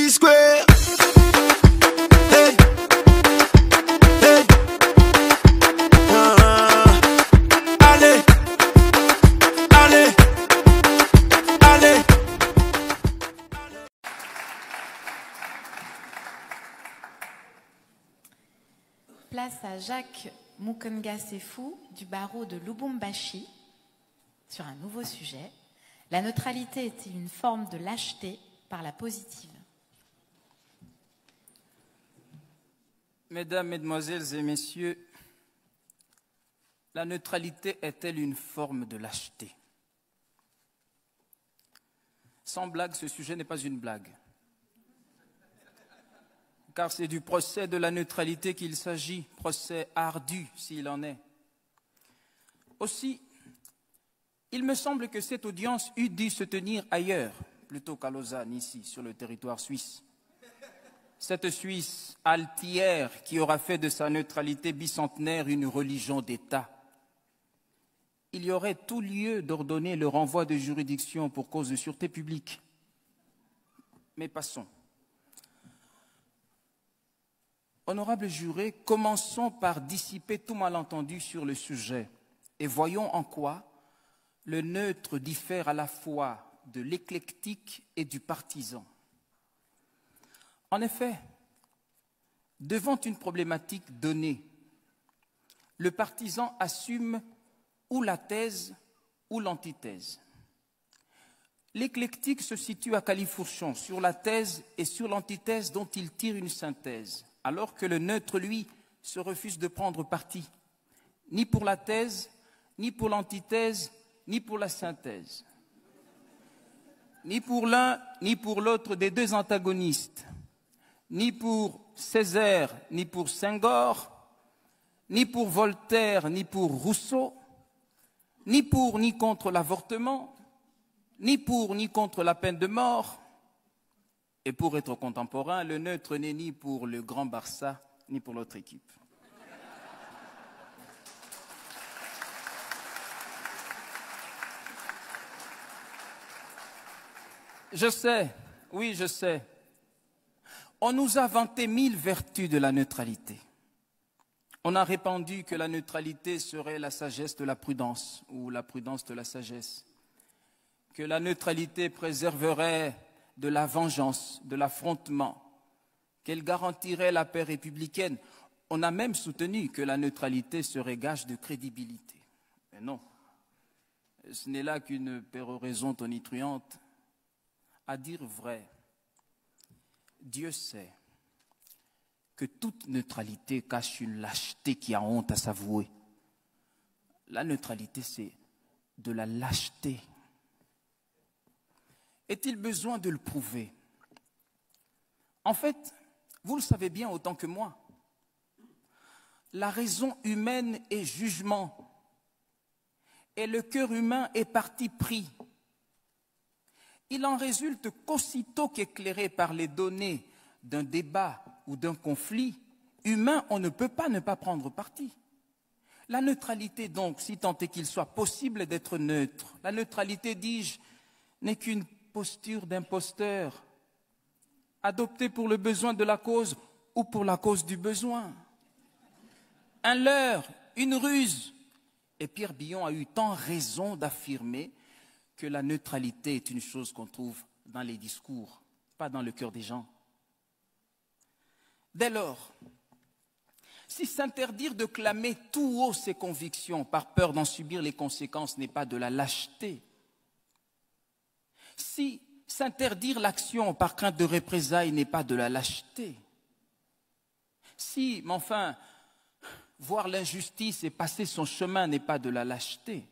P-Square. Hey, hey. Allez, allez, allez. Place à Jacques Mukonga Sefou du barreau de Lubumbashi sur un nouveau sujet. La neutralité est-il une forme de lâcheté par la positive? Mesdames, Mesdemoiselles et Messieurs, la neutralité est-elle une forme de lâcheté? Sans blague, ce sujet n'est pas une blague. Car c'est du procès de la neutralité qu'il s'agit, procès ardu s'il en est. Aussi, il me semble que cette audience eût dû se tenir ailleurs, plutôt qu'à Lausanne, ici, sur le territoire suisse. Cette Suisse altière qui aura fait de sa neutralité bicentenaire une religion d'État. Il y aurait tout lieu d'ordonner le renvoi de juridiction pour cause de sûreté publique. Mais passons. Honorables jurés, commençons par dissiper tout malentendu sur le sujet et voyons en quoi le neutre diffère à la fois de l'éclectique et du partisan. En effet, devant une problématique donnée, le partisan assume ou la thèse ou l'antithèse. L'éclectique se situe à califourchon sur la thèse et sur l'antithèse dont il tire une synthèse, alors que le neutre, lui, se refuse de prendre parti, ni pour la thèse, ni pour l'antithèse, ni pour la synthèse, ni pour l'un, ni pour l'autre des deux antagonistes, ni pour Césaire, ni pour Senghor, ni pour Voltaire, ni pour Rousseau, ni pour ni contre l'avortement, ni pour ni contre la peine de mort. Et pour être contemporain, le neutre n'est ni pour le Grand Barça, ni pour l'autre équipe. Je sais, oui, je sais. On nous a vanté 1000 vertus de la neutralité. On a répandu que la neutralité serait la sagesse de la prudence ou la prudence de la sagesse, que la neutralité préserverait de la vengeance, de l'affrontement, qu'elle garantirait la paix républicaine. On a même soutenu que la neutralité serait gage de crédibilité. Mais non, ce n'est là qu'une péroraison tonitruante. À dire vrai, Dieu sait que toute neutralité cache une lâcheté qui a honte à s'avouer. La neutralité, c'est de la lâcheté. Est-il besoin de le prouver? En fait, vous le savez bien autant que moi, la raison humaine est jugement et le cœur humain est parti pris. Il en résulte qu'aussitôt qu'éclairé par les données d'un débat ou d'un conflit humain, on ne peut pas ne pas prendre parti. La neutralité donc, si tant est qu'il soit possible d'être neutre, la neutralité, dis-je, n'est qu'une posture d'imposteur, adoptée pour le besoin de la cause ou pour la cause du besoin. Un leurre, une ruse. Et Pierre Billon a eu tant raison d'affirmer que la neutralité est une chose qu'on trouve dans les discours, pas dans le cœur des gens. Dès lors, si s'interdire de clamer tout haut ses convictions par peur d'en subir les conséquences n'est pas de la lâcheté, si s'interdire l'action par crainte de représailles n'est pas de la lâcheté, si, mais enfin, voir l'injustice et passer son chemin n'est pas de la lâcheté,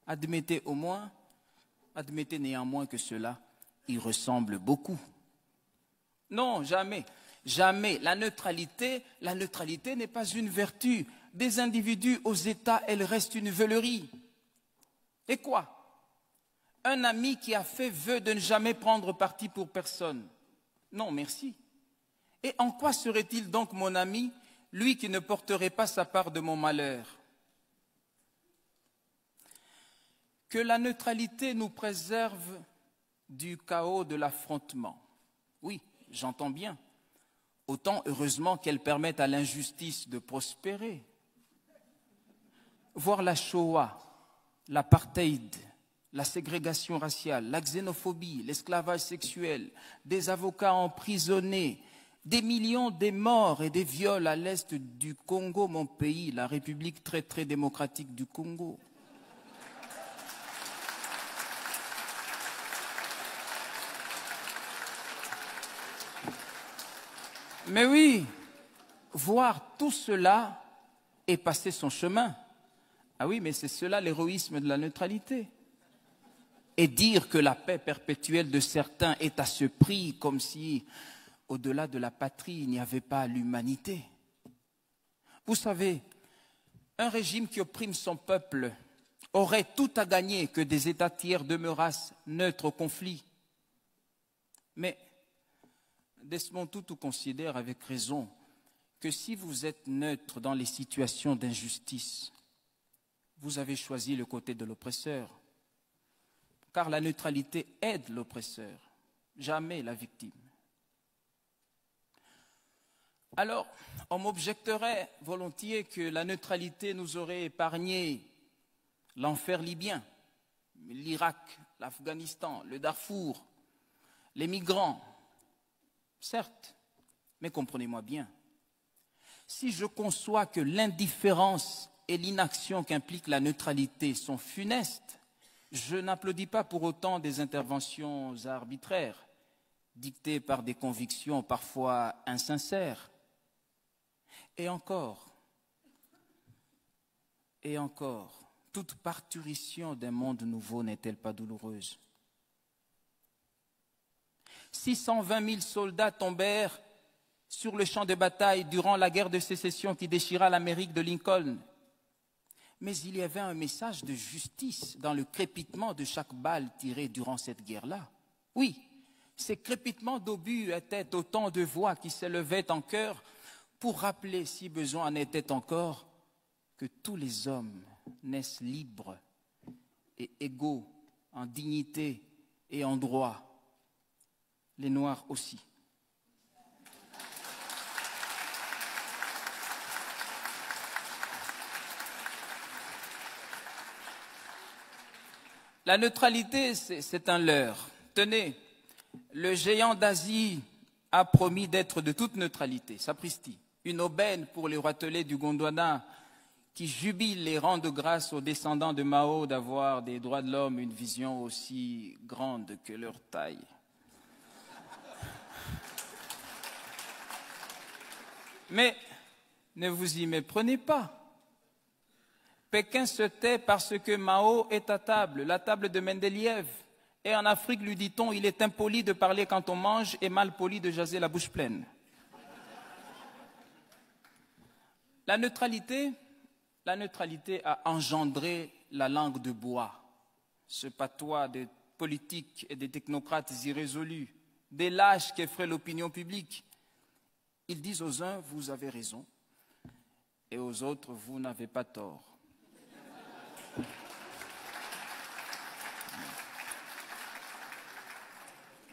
admettez néanmoins que cela y ressemble beaucoup. Non, jamais, jamais. La neutralité n'est pas une vertu. Des individus aux États, elle reste une veulerie. Et quoi? Un ami qui a fait vœu de ne jamais prendre parti pour personne. Non, merci. Et en quoi serait-il donc mon ami, lui qui ne porterait pas sa part de mon malheur? Que la neutralité nous préserve du chaos de l'affrontement. Oui, j'entends bien. Autant heureusement qu'elles permettent à l'injustice de prospérer. Voir la Shoah, l'apartheid, la ségrégation raciale, la xénophobie, l'esclavage sexuel, des avocats emprisonnés, des millions de morts et des viols à l'est du Congo, mon pays, la République très très démocratique du Congo. Mais oui, voir tout cela et passer son chemin. Ah oui, mais c'est cela l'héroïsme de la neutralité. Et dire que la paix perpétuelle de certains est à ce prix, comme si, au-delà de la patrie, il n'y avait pas l'humanité. Vous savez, un régime qui opprime son peuple aurait tout à gagner que des États tiers demeurassent neutres au conflit. Mais Desmond Tutu considère avec raison que si vous êtes neutre dans les situations d'injustice, vous avez choisi le côté de l'oppresseur. Car la neutralité aide l'oppresseur, jamais la victime. Alors, on m'objecterait volontiers que la neutralité nous aurait épargné l'enfer libyen, l'Irak, l'Afghanistan, le Darfour, les migrants. Certes, mais comprenez-moi bien, si je conçois que l'indifférence et l'inaction qu'implique la neutralité sont funestes, je n'applaudis pas pour autant des interventions arbitraires, dictées par des convictions parfois insincères. Et encore, toute parturition d'un monde nouveau n'est-elle pas douloureuse? 620 000 soldats tombèrent sur le champ de bataille durant la guerre de sécession qui déchira l'Amérique de Lincoln. Mais il y avait un message de justice dans le crépitement de chaque balle tirée durant cette guerre-là. Oui, ces crépitements d'obus étaient autant de voix qui s'élevaient en chœur pour rappeler, si besoin en était encore, que tous les hommes naissent libres et égaux en dignité et en droit. Les Noirs aussi. La neutralité, c'est un leurre. Tenez, le géant d'Asie a promis d'être de toute neutralité, sapristi. Une aubaine pour les roitelets du Gondwana qui jubilent et rendent grâce aux descendants de Mao d'avoir des droits de l'homme une vision aussi grande que leur taille. Mais ne vous y méprenez pas. Pékin se tait parce que Mao est à table, la table de Mendeleïev. Et en Afrique, lui dit-on, il est impoli de parler quand on mange et mal poli de jaser la bouche pleine. La neutralité a engendré la langue de bois, ce patois des politiques et des technocrates irrésolus, des lâches qui effraient l'opinion publique. Ils disent aux uns, vous avez raison, et aux autres, vous n'avez pas tort.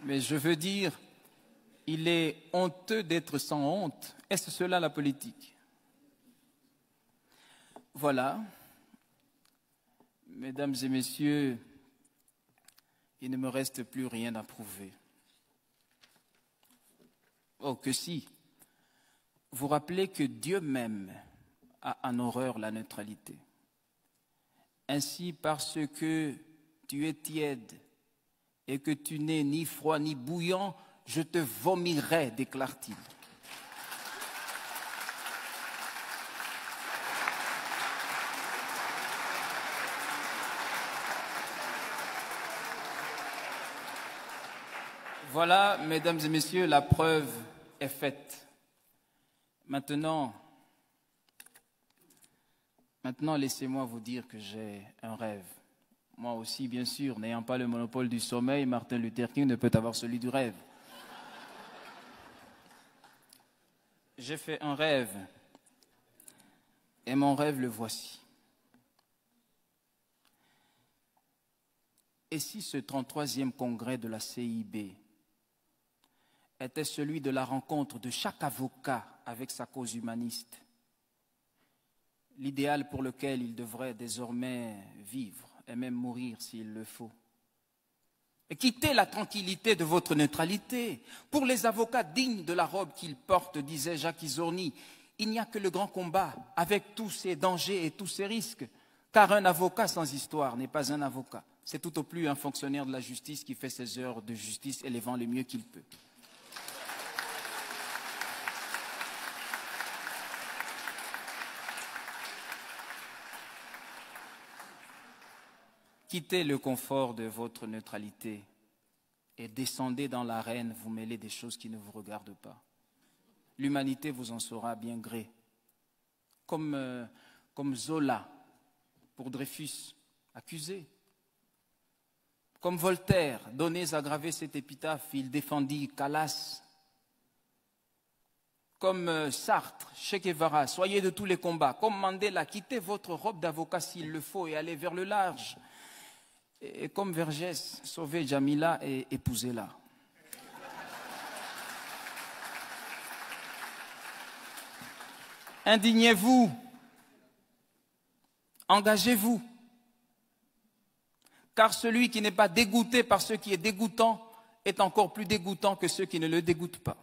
Mais je veux dire, il est honteux d'être sans honte. Est-ce cela la politique? Voilà. Mesdames et messieurs, il ne me reste plus rien à prouver. Oh, que si. Vous rappelez que Dieu même a en horreur la neutralité. Ainsi, parce que tu es tiède et que tu n'es ni froid ni bouillant, je te vomirai, déclare-t-il. Voilà, mesdames et messieurs, la preuve est faite. Maintenant, laissez-moi vous dire que j'ai un rêve. Moi aussi, bien sûr, n'ayant pas le monopole du sommeil, Martin Luther King ne peut avoir celui du rêve. J'ai fait un rêve, et mon rêve le voici. Et si ce 33e congrès de la CIB était celui de la rencontre de chaque avocat avec sa cause humaniste, l'idéal pour lequel il devrait désormais vivre et même mourir s'il le faut. Et quittez la tranquillité de votre neutralité. Pour les avocats dignes de la robe qu'ils portent, disait Jacques Isorni, il n'y a que le grand combat, avec tous ses dangers et tous ses risques. Car un avocat sans histoire n'est pas un avocat. C'est tout au plus un fonctionnaire de la justice qui fait ses heures de justice et les vend le mieux qu'il peut. Quittez le confort de votre neutralité et descendez dans l'arène, vous mêlez des choses qui ne vous regardent pas. L'humanité vous en saura bien gré. Comme Zola pour Dreyfus, accusé. Comme Voltaire, donnez à graver cette épitaphe, il défendit Calas. Comme Sartre, Che Guevara, soyez de tous les combats. Comme Mandela, quittez votre robe d'avocat s'il le faut et allez vers le large. Et comme Vergès, sauvez Jamila et épousez-la. Indignez-vous, engagez-vous, car celui qui n'est pas dégoûté par ce qui est dégoûtant est encore plus dégoûtant que ceux qui ne le dégoûtent pas.